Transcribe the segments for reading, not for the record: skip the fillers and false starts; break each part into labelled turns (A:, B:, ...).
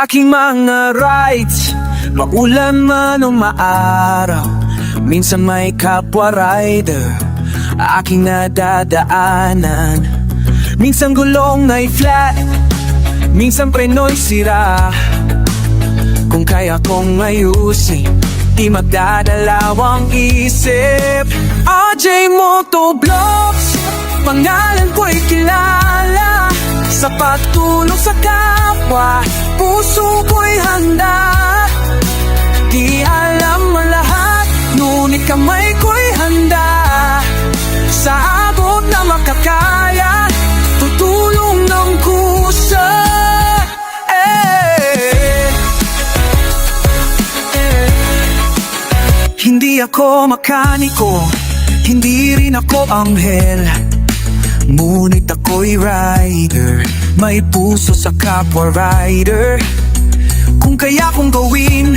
A: aking mga rights. Maulan man o maaraw, minsan may kapwa rider aking nadadaanan. Minsan gulong ay flat, minsan preno'y sira. Kung kaya kong ayusin, di magdadalawang isip. RJ Motovlogs, pangalan ko'y kilala. Sa pagtulong sa kapwa, puso ko'y handa. Di alam ang lahat, ngunit kamay ko'y handa. Sa abot na makakaya, tutulong ng kusa. Hindi ako mekaniko, hindi rin ako anghel, ngunit ako'y rider, may puso sa kapwa rider. Kung kaya kong gawin,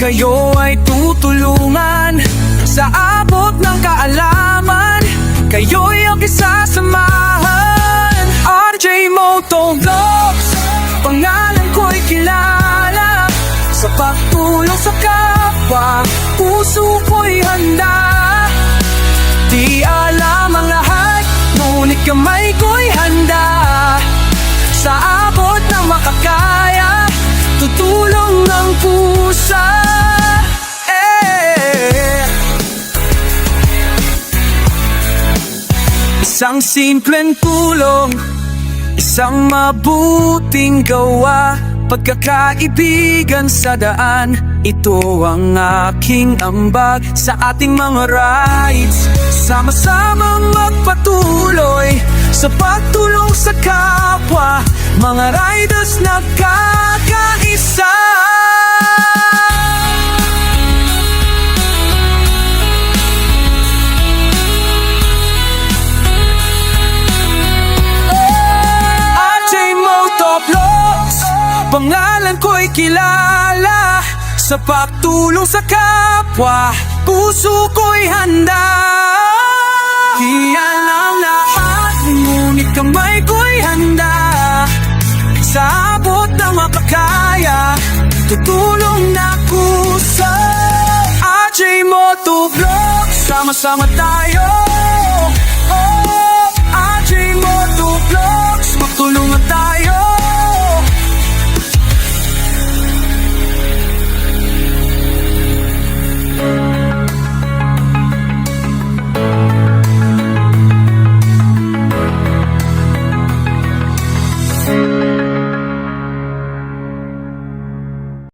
A: kayo ay tutulungan. Sa abot ng kaalaman, kayo'y aking sasamahan. RJ Motovlogs, pangalan ko'y kilala. Sa pagtulong sa kapwa, puso ko'y handa. Di alam ang lahat, ngunit kamay ko'y handa. Sa abot ng makakaya, tutulong ng pusa. Isang simpleng tulong, isang mabuting gawa. Pagkakaibigan sa daan, ito ang aking ambag. Sa ating mga rides, sama-samang magpatuloy sa pagtulong sa kapwa, mga riders nagkakaisa. RJ Motovlogs, pangalan ko'y kilala. Sa pagtulong sa kapwa, puso ko'y handa. Di alam lahat, ngunit kamay ko'y handa. Sa abot ng makakaya, tutulong na kusa. RJ Motovlogs, sama-sama tayo.